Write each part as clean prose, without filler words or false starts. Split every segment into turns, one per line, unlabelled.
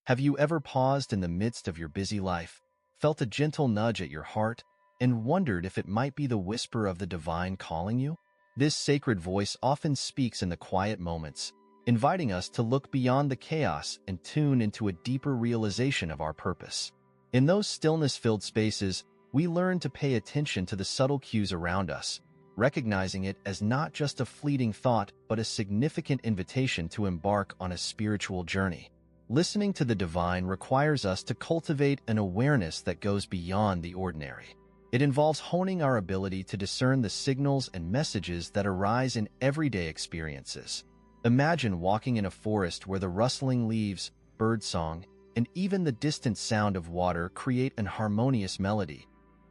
Have you ever paused in the midst of your busy life, felt a gentle nudge at your heart, and wondered if it might be the whisper of the divine calling you? This sacred voice often speaks in the quiet moments, inviting us to look beyond the chaos and tune into a deeper realization of our purpose. In those stillness-filled spaces, we learn to pay attention to the subtle cues around us, recognizing it as not just a fleeting thought but a significant invitation to embark on a spiritual journey. Listening to the divine requires us to cultivate an awareness that goes beyond the ordinary. It involves honing our ability to discern the signals and messages that arise in everyday experiences. Imagine walking in a forest where the rustling leaves, birdsong, and even the distant sound of water create an harmonious melody.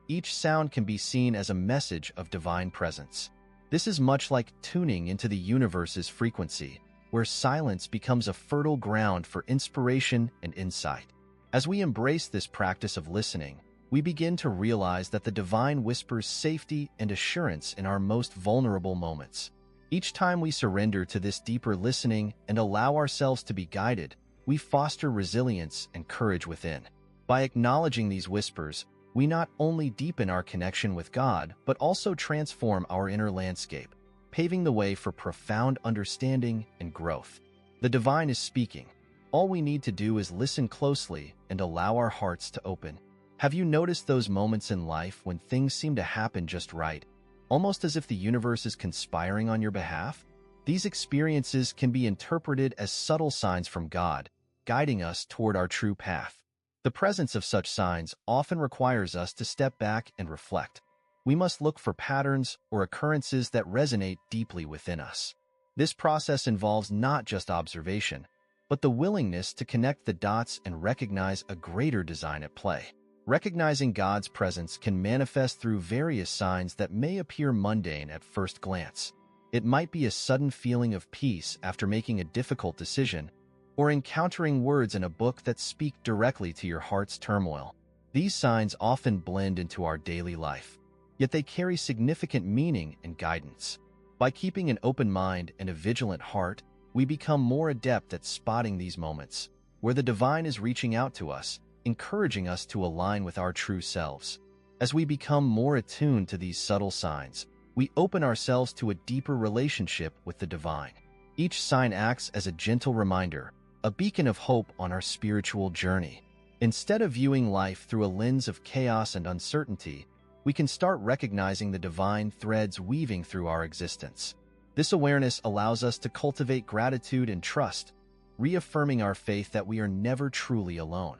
Each sound can be seen as a message of divine presence. This is much like tuning into the universe's frequency, where silence becomes a fertile ground for inspiration and insight. As we embrace this practice of listening, we begin to realize that the divine whispers safety and assurance in our most vulnerable moments. Each time we surrender to this deeper listening and allow ourselves to be guided, we foster resilience and courage within. By acknowledging these whispers, we not only deepen our connection with God, but also transform our inner landscape, paving the way for profound understanding and growth. The divine is speaking. All we need to do is listen closely and allow our hearts to open. Have you noticed those moments in life when things seem to happen just right, almost as if the universe is conspiring on your behalf? These experiences can be interpreted as subtle signs from God, guiding us toward our true path. The presence of such signs often requires us to step back and reflect. We must look for patterns or occurrences that resonate deeply within us. This process involves not just observation, but the willingness to connect the dots and recognize a greater design at play. Recognizing God's presence can manifest through various signs that may appear mundane at first glance. It might be a sudden feeling of peace after making a difficult decision, or encountering words in a book that speak directly to your heart's turmoil. These signs often blend into our daily life, yet they carry significant meaning and guidance. By keeping an open mind and a vigilant heart, we become more adept at spotting these moments, where the divine is reaching out to us, encouraging us to align with our true selves. As we become more attuned to these subtle signs, we open ourselves to a deeper relationship with the divine. Each sign acts as a gentle reminder, a beacon of hope on our spiritual journey. Instead of viewing life through a lens of chaos and uncertainty, we can start recognizing the divine threads weaving through our existence. This awareness allows us to cultivate gratitude and trust, reaffirming our faith that we are never truly alone.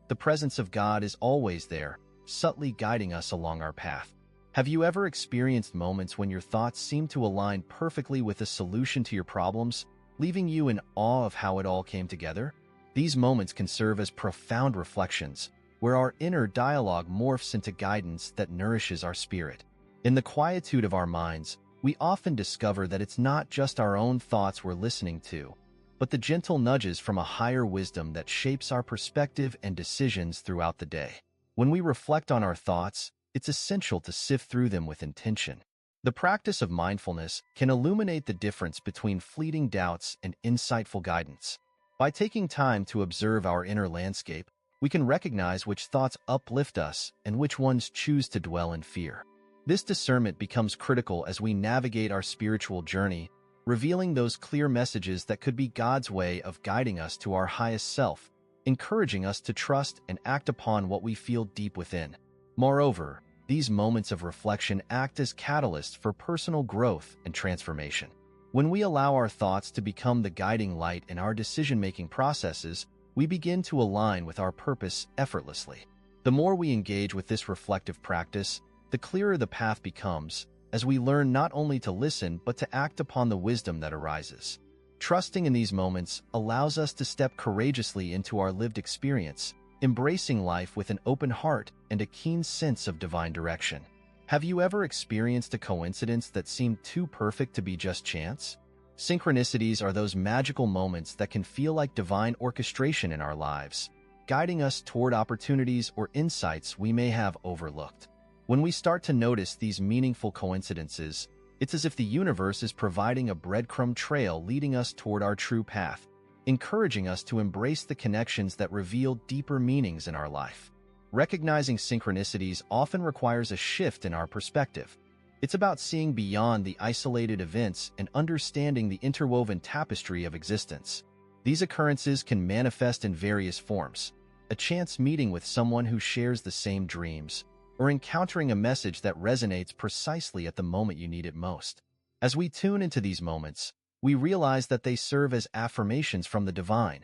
The presence of God is always there, subtly guiding us along our path. Have you ever experienced moments when your thoughts seem to align perfectly with a solution to your problems, leaving you in awe of how it all came together? These moments can serve as profound reflections, where our inner dialogue morphs into guidance that nourishes our spirit. In the quietude of our minds, we often discover that it's not just our own thoughts we're listening to, but the gentle nudges from a higher wisdom that shapes our perspective and decisions throughout the day. When we reflect on our thoughts, it's essential to sift through them with intention. The practice of mindfulness can illuminate the difference between fleeting doubts and insightful guidance. By taking time to observe our inner landscape, we can recognize which thoughts uplift us and which ones choose to dwell in fear. This discernment becomes critical as we navigate our spiritual journey, revealing those clear messages that could be God's way of guiding us to our highest self, encouraging us to trust and act upon what we feel deep within. Moreover, these moments of reflection act as catalysts for personal growth and transformation. When we allow our thoughts to become the guiding light in our decision-making processes, we begin to align with our purpose effortlessly. The more we engage with this reflective practice, the clearer the path becomes, as we learn not only to listen but to act upon the wisdom that arises. Trusting in these moments allows us to step courageously into our lived experience, embracing life with an open heart and a keen sense of divine direction. Have you ever experienced a coincidence that seemed too perfect to be just chance? Synchronicities are those magical moments that can feel like divine orchestration in our lives, guiding us toward opportunities or insights we may have overlooked. When we start to notice these meaningful coincidences, it's as if the universe is providing a breadcrumb trail leading us toward our true path. encouraging us to embrace the connections that reveal deeper meanings in our life. Recognizing synchronicities often requires a shift in our perspective. It's about seeing beyond the isolated events and understanding the interwoven tapestry of existence. These occurrences can manifest in various forms: a chance meeting with someone who shares the same dreams, or encountering a message that resonates precisely at the moment you need it most. As we tune into these moments, we realize that they serve as affirmations from the divine,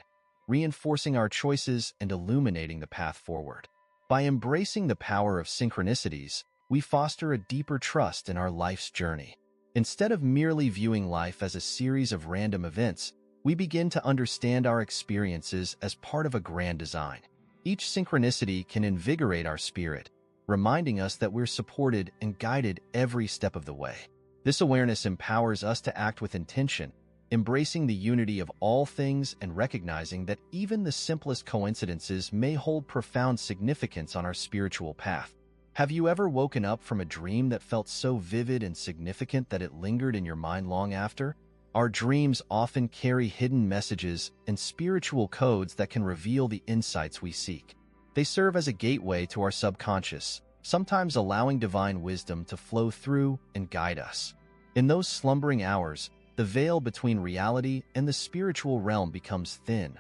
reinforcing our choices and illuminating the path forward. By embracing the power of synchronicities, we foster a deeper trust in our life's journey. Instead of merely viewing life as a series of random events, we begin to understand our experiences as part of a grand design. Each synchronicity can invigorate our spirit, reminding us that we're supported and guided every step of the way. This awareness empowers us to act with intention, embracing the unity of all things and recognizing that even the simplest coincidences may hold profound significance on our spiritual path. Have you ever woken up from a dream that felt so vivid and significant that it lingered in your mind long after? Our dreams often carry hidden messages and spiritual codes that can reveal the insights we seek. They serve as a gateway to our subconscious, sometimes allowing divine wisdom to flow through and guide us. In those slumbering hours, the veil between reality and the spiritual realm becomes thin,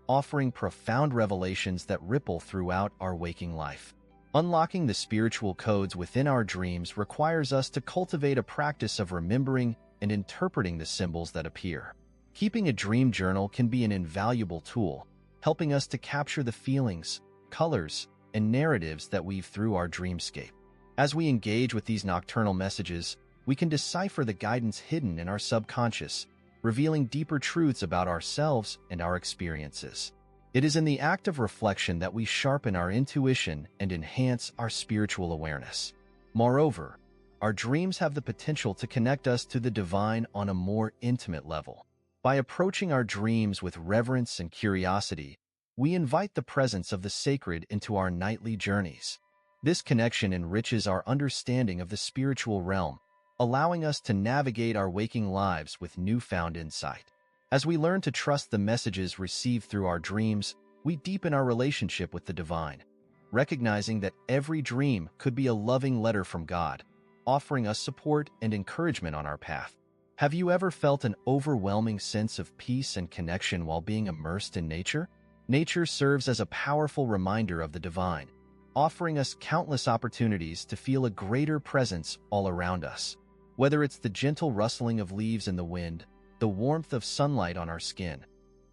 offering profound revelations that ripple throughout our waking life. Unlocking the spiritual codes within our dreams requires us to cultivate a practice of remembering and interpreting the symbols that appear. Keeping a dream journal can be an invaluable tool, helping us to capture the feelings, colors, and narratives that weave through our dreamscape. As we engage with these nocturnal messages, we can decipher the guidance hidden in our subconscious, revealing deeper truths about ourselves and our experiences. It is in the act of reflection that we sharpen our intuition and enhance our spiritual awareness. Moreover, our dreams have the potential to connect us to the divine on a more intimate level. By approaching our dreams with reverence and curiosity, we invite the presence of the sacred into our nightly journeys. This connection enriches our understanding of the spiritual realm, allowing us to navigate our waking lives with newfound insight. As we learn to trust the messages received through our dreams, we deepen our relationship with the divine, recognizing that every dream could be a loving letter from God, offering us support and encouragement on our path. Have you ever felt an overwhelming sense of peace and connection while being immersed in nature? Nature serves as a powerful reminder of the divine, offering us countless opportunities to feel a greater presence all around us. Whether it's the gentle rustling of leaves in the wind, the warmth of sunlight on our skin,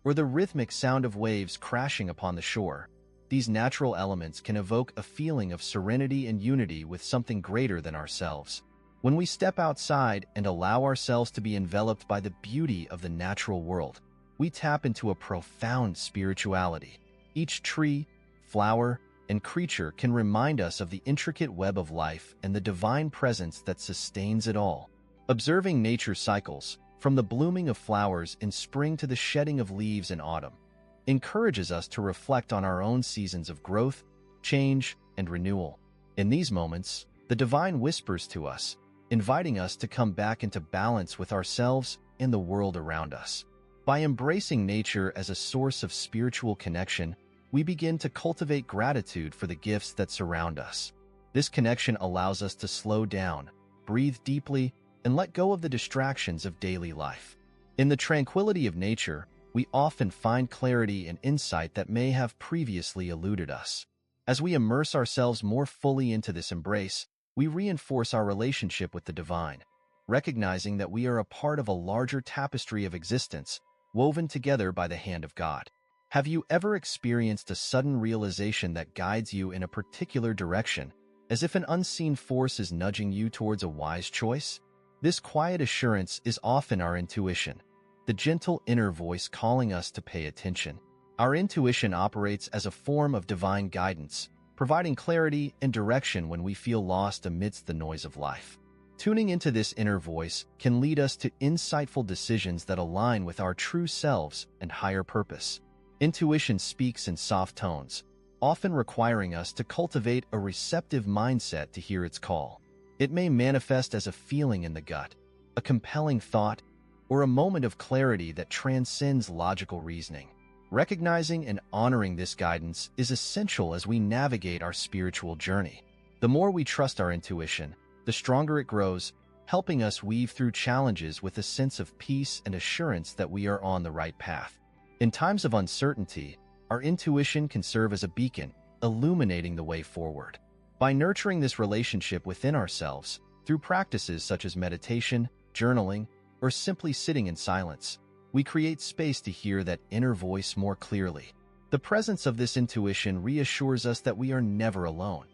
or the rhythmic sound of waves crashing upon the shore, these natural elements can evoke a feeling of serenity and unity with something greater than ourselves. When we step outside and allow ourselves to be enveloped by the beauty of the natural world, we tap into a profound spirituality. Each tree, flower, and creature can remind us of the intricate web of life and the divine presence that sustains it all. Observing nature's cycles, from the blooming of flowers in spring to the shedding of leaves in autumn, encourages us to reflect on our own seasons of growth, change, and renewal. In these moments, the divine whispers to us, inviting us to come back into balance with ourselves and the world around us. By embracing nature as a source of spiritual connection, we begin to cultivate gratitude for the gifts that surround us. This connection allows us to slow down, breathe deeply, and let go of the distractions of daily life. In the tranquility of nature, we often find clarity and insight that may have previously eluded us. As we immerse ourselves more fully into this embrace, we reinforce our relationship with the divine, recognizing that we are a part of a larger tapestry of existence, woven together by the hand of God. Have you ever experienced a sudden realization that guides you in a particular direction, as if an unseen force is nudging you towards a wise choice? This quiet assurance is often our intuition, the gentle inner voice calling us to pay attention. Our intuition operates as a form of divine guidance, providing clarity and direction when we feel lost amidst the noise of life. Tuning into this inner voice can lead us to insightful decisions that align with our true selves and higher purpose. Intuition speaks in soft tones, often requiring us to cultivate a receptive mindset to hear its call. It may manifest as a feeling in the gut, a compelling thought, or a moment of clarity that transcends logical reasoning. Recognizing and honoring this guidance is essential as we navigate our spiritual journey. The more we trust our intuition, the stronger it grows, helping us weave through challenges with a sense of peace and assurance that we are on the right path. In times of uncertainty, our intuition can serve as a beacon, illuminating the way forward. By nurturing this relationship within ourselves, through practices such as meditation, journaling, or simply sitting in silence, we create space to hear that inner voice more clearly. The presence of this intuition reassures us that we are never alone.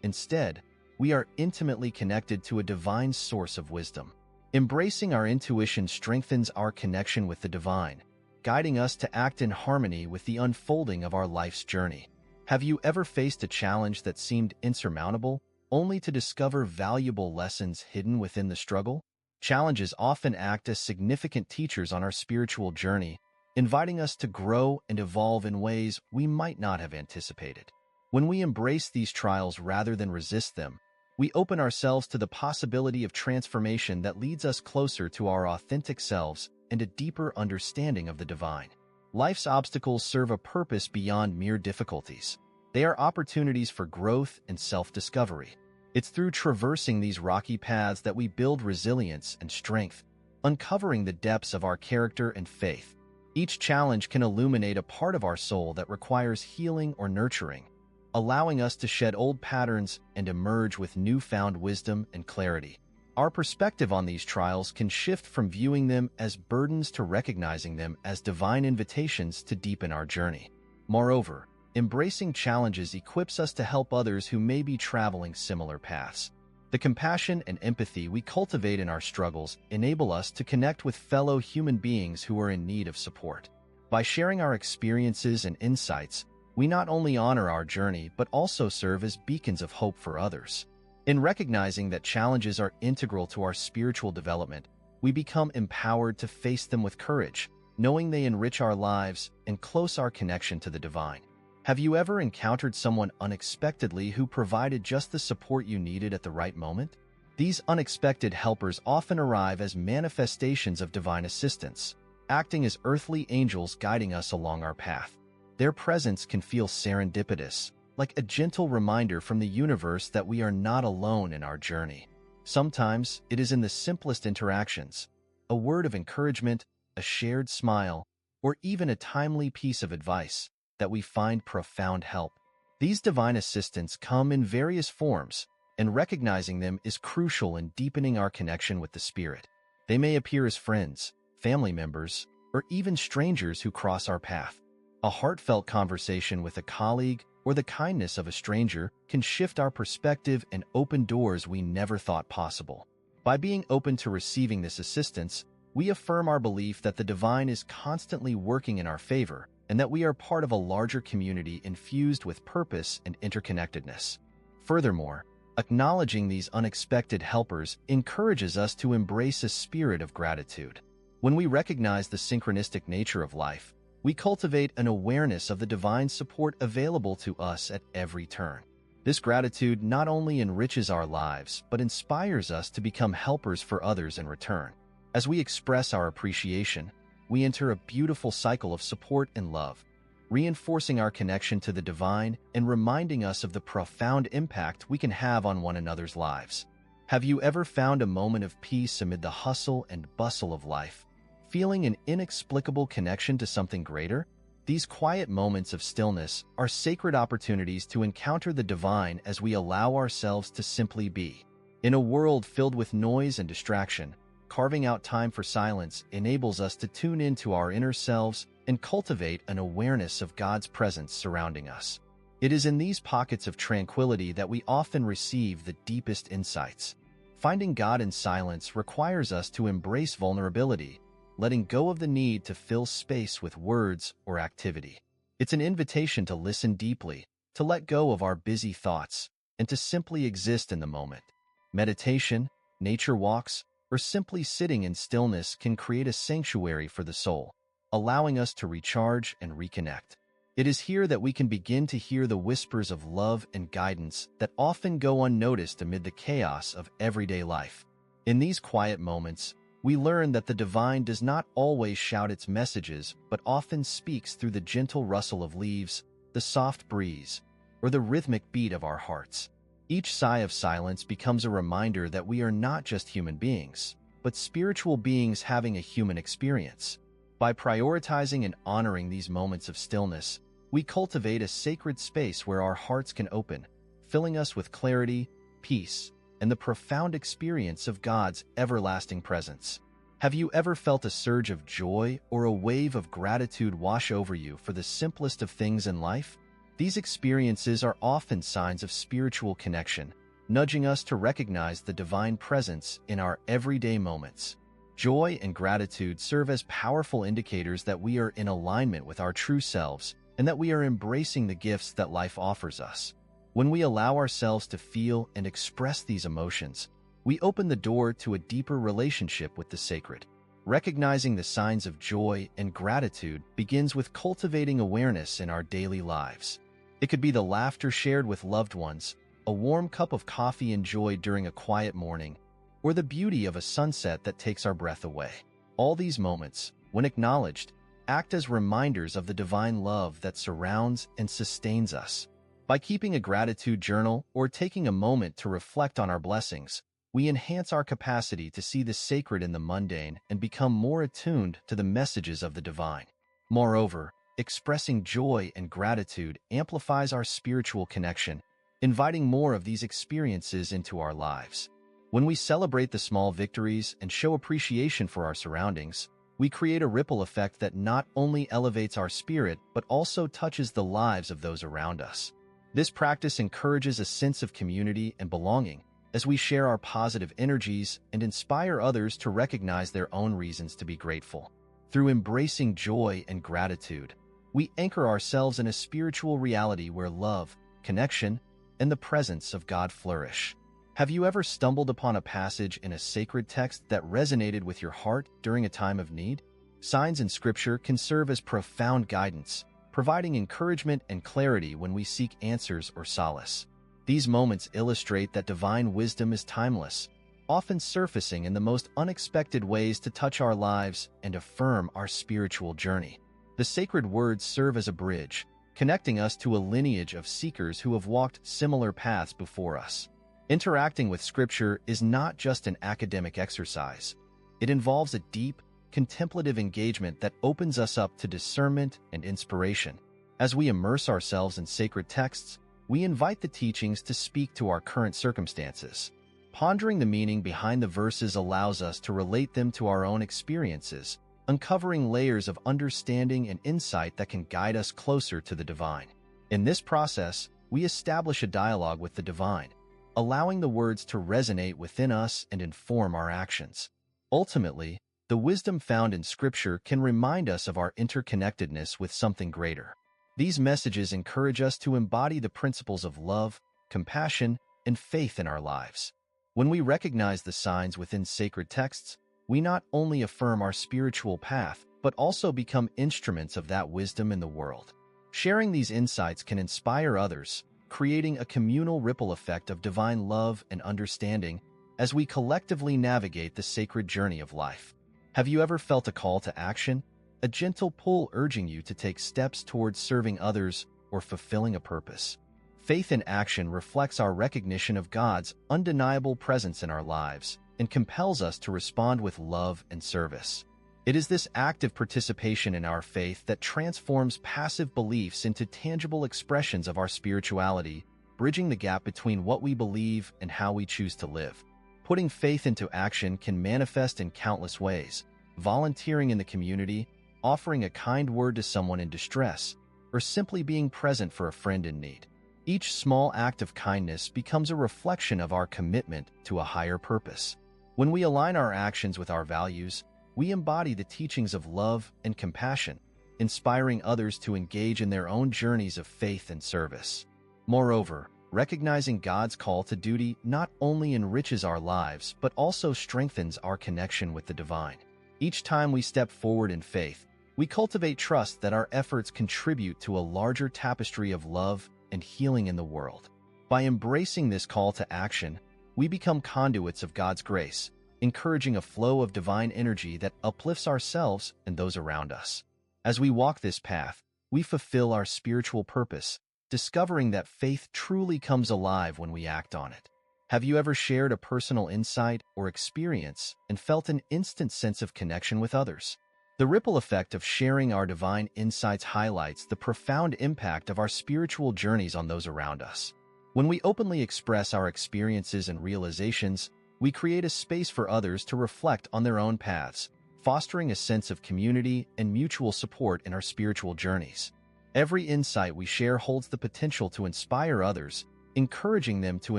Instead, we are intimately connected to a divine source of wisdom. Embracing our intuition strengthens our connection with the divine, guiding us to act in harmony with the unfolding of our life's journey. Have you ever faced a challenge that seemed insurmountable, only to discover valuable lessons hidden within the struggle? Challenges often act as significant teachers on our spiritual journey, inviting us to grow and evolve in ways we might not have anticipated. When we embrace these trials rather than resist them, we open ourselves to the possibility of transformation that leads us closer to our authentic selves and a deeper understanding of the divine. Life's obstacles serve a purpose beyond mere difficulties. They are opportunities for growth and self-discovery. It's through traversing these rocky paths that we build resilience and strength, uncovering the depths of our character and faith. Each challenge can illuminate a part of our soul that requires healing or nurturing, allowing us to shed old patterns and emerge with newfound wisdom and clarity. Our perspective on these trials can shift from viewing them as burdens to recognizing them as divine invitations to deepen our journey. Moreover, embracing challenges equips us to help others who may be traveling similar paths. The compassion and empathy we cultivate in our struggles enable us to connect with fellow human beings who are in need of support. By sharing our experiences and insights, we not only honor our journey but also serve as beacons of hope for others. In recognizing that challenges are integral to our spiritual development, we become empowered to face them with courage, knowing they enrich our lives and close our connection to the divine. Have you ever encountered someone unexpectedly who provided just the support you needed at the right moment? These unexpected helpers often arrive as manifestations of divine assistance, acting as earthly angels guiding us along our path. Their presence can feel serendipitous, like a gentle reminder from the universe that we are not alone in our journey. Sometimes it is in the simplest interactions, a word of encouragement, a shared smile, or even a timely piece of advice, that we find profound help. These divine assistants come in various forms, and recognizing them is crucial in deepening our connection with the Spirit. They may appear as friends, family members, or even strangers who cross our path. A heartfelt conversation with a colleague or the kindness of a stranger can shift our perspective and open doors we never thought possible. By being open to receiving this assistance, we affirm our belief that the divine is constantly working in our favor and that we are part of a larger community infused with purpose and interconnectedness. Furthermore, acknowledging these unexpected helpers encourages us to embrace a spirit of gratitude. When we recognize the synchronistic nature of life, we cultivate an awareness of the divine support available to us at every turn. This gratitude not only enriches our lives, but inspires us to become helpers for others in return. As we express our appreciation, we enter a beautiful cycle of support and love, reinforcing our connection to the divine and reminding us of the profound impact we can have on one another's lives. Have you ever found a moment of peace amid the hustle and bustle of life, feeling an inexplicable connection to something greater? These quiet moments of stillness are sacred opportunities to encounter the divine as we allow ourselves to simply be. In a world filled with noise and distraction, carving out time for silence enables us to tune into our inner selves and cultivate an awareness of God's presence surrounding us. It is in these pockets of tranquility that we often receive the deepest insights. Finding God in silence requires us to embrace vulnerability, letting go of the need to fill space with words or activity. It's an invitation to listen deeply, to let go of our busy thoughts, and to simply exist in the moment. Meditation, nature walks, or simply sitting in stillness can create a sanctuary for the soul, allowing us to recharge and reconnect. It is here that we can begin to hear the whispers of love and guidance that often go unnoticed amid the chaos of everyday life. In these quiet moments, we learn that the divine does not always shout its messages, but often speaks through the gentle rustle of leaves, the soft breeze, or the rhythmic beat of our hearts. Each sigh of silence becomes a reminder that we are not just human beings, but spiritual beings having a human experience. By prioritizing and honoring these moments of stillness, we cultivate a sacred space where our hearts can open, filling us with clarity, peace, and the profound experience of God's everlasting presence. Have you ever felt a surge of joy or a wave of gratitude wash over you for the simplest of things in life? These experiences are often signs of spiritual connection, nudging us to recognize the divine presence in our everyday moments. Joy and gratitude serve as powerful indicators that we are in alignment with our true selves and that we are embracing the gifts that life offers us. When we allow ourselves to feel and express these emotions, we open the door to a deeper relationship with the sacred. Recognizing the signs of joy and gratitude begins with cultivating awareness in our daily lives. It could be the laughter shared with loved ones, a warm cup of coffee enjoyed during a quiet morning, or the beauty of a sunset that takes our breath away. All these moments, when acknowledged, act as reminders of the divine love that surrounds and sustains us. By keeping a gratitude journal or taking a moment to reflect on our blessings, we enhance our capacity to see the sacred in the mundane and become more attuned to the messages of the divine. Moreover, expressing joy and gratitude amplifies our spiritual connection, inviting more of these experiences into our lives. When we celebrate the small victories and show appreciation for our surroundings, we create a ripple effect that not only elevates our spirit but also touches the lives of those around us. This practice encourages a sense of community and belonging as we share our positive energies and inspire others to recognize their own reasons to be grateful. Through embracing joy and gratitude, we anchor ourselves in a spiritual reality where love, connection, and the presence of God flourish. Have you ever stumbled upon a passage in a sacred text that resonated with your heart during a time of need? Signs in Scripture can serve as profound guidance, providing encouragement and clarity when we seek answers or solace. These moments illustrate that divine wisdom is timeless, often surfacing in the most unexpected ways to touch our lives and affirm our spiritual journey. The sacred words serve as a bridge, connecting us to a lineage of seekers who have walked similar paths before us. Interacting with Scripture is not just an academic exercise. It involves a deep, contemplative engagement that opens us up to discernment and inspiration. As we immerse ourselves in sacred texts, we invite the teachings to speak to our current circumstances. Pondering the meaning behind the verses allows us to relate them to our own experiences, uncovering layers of understanding and insight that can guide us closer to the divine. In this process, we establish a dialogue with the divine, allowing the words to resonate within us and inform our actions. Ultimately, the wisdom found in Scripture can remind us of our interconnectedness with something greater. These messages encourage us to embody the principles of love, compassion, and faith in our lives. When we recognize the signs within sacred texts, we not only affirm our spiritual path, but also become instruments of that wisdom in the world. Sharing these insights can inspire others, creating a communal ripple effect of divine love and understanding as we collectively navigate the sacred journey of life. Have you ever felt a call to action, a gentle pull urging you to take steps towards serving others or fulfilling a purpose? Faith in action reflects our recognition of God's undeniable presence in our lives and compels us to respond with love and service. It is this active participation in our faith that transforms passive beliefs into tangible expressions of our spirituality, bridging the gap between what we believe and how we choose to live. Putting faith into action can manifest in countless ways: volunteering in the community, offering a kind word to someone in distress, or simply being present for a friend in need. Each small act of kindness becomes a reflection of our commitment to a higher purpose. When we align our actions with our values, we embody the teachings of love and compassion, inspiring others to engage in their own journeys of faith and service. Moreover, recognizing God's call to duty not only enriches our lives but also strengthens our connection with the divine. Each time we step forward in faith, we cultivate trust that our efforts contribute to a larger tapestry of love and healing in the world. By embracing this call to action, we become conduits of God's grace, encouraging a flow of divine energy that uplifts ourselves and those around us. As we walk this path, we fulfill our spiritual purpose, discovering that faith truly comes alive when we act on it. Have you ever shared a personal insight or experience and felt an instant sense of connection with others? The ripple effect of sharing our divine insights highlights the profound impact of our spiritual journeys on those around us. When we openly express our experiences and realizations, we create a space for others to reflect on their own paths, fostering a sense of community and mutual support in our spiritual journeys. Every insight we share holds the potential to inspire others, encouraging them to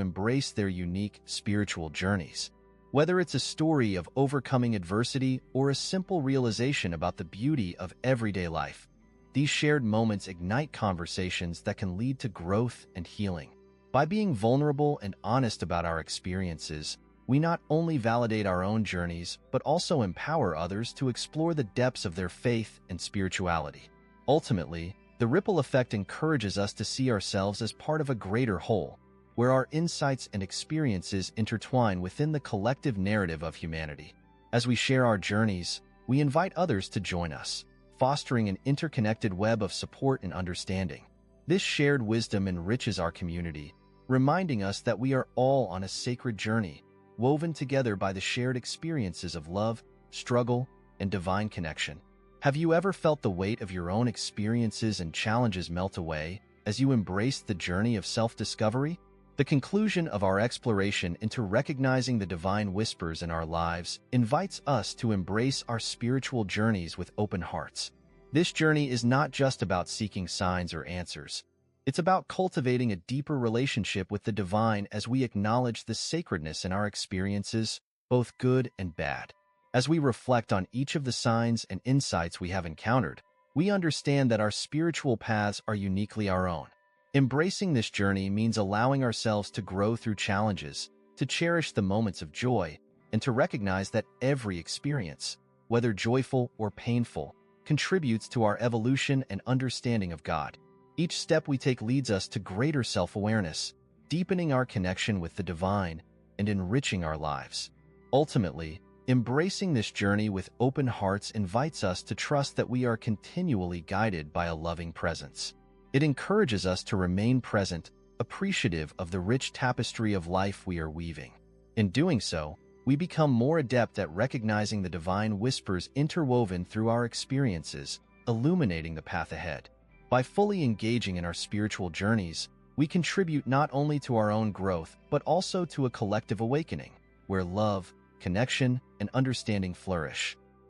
embrace their unique spiritual journeys. Whether it's a story of overcoming adversity or a simple realization about the beauty of everyday life, these shared moments ignite conversations that can lead to growth and healing. By being vulnerable and honest about our experiences, we not only validate our own journeys, but also empower others to explore the depths of their faith and spirituality. Ultimately, the ripple effect encourages us to see ourselves as part of a greater whole, where our insights and experiences intertwine within the collective narrative of humanity. As we share our journeys, we invite others to join us, fostering an interconnected web of support and understanding. This shared wisdom enriches our community, reminding us that we are all on a sacred journey, woven together by the shared experiences of love, struggle, and divine connection. Have you ever felt the weight of your own experiences and challenges melt away as you embrace the journey of self-discovery? The conclusion of our exploration into recognizing the divine whispers in our lives invites us to embrace our spiritual journeys with open hearts. This journey is not just about seeking signs or answers. It's about cultivating a deeper relationship with the divine as we acknowledge the sacredness in our experiences, both good and bad. As we reflect on each of the signs and insights we have encountered, we understand that our spiritual paths are uniquely our own. Embracing this journey means allowing ourselves to grow through challenges, to cherish the moments of joy, and to recognize that every experience, whether joyful or painful, contributes to our evolution and understanding of God. Each step we take leads us to greater self-awareness, deepening our connection with the divine and enriching our lives. Ultimately, embracing this journey with open hearts invites us to trust that we are continually guided by a loving presence. It encourages us to remain present, appreciative of the rich tapestry of life we are weaving. In doing so, we become more adept at recognizing the divine whispers interwoven through our experiences, illuminating the path ahead. By fully engaging in our spiritual journeys, we contribute not only to our own growth, but also to a collective awakening, where love, connection, and understanding flourish.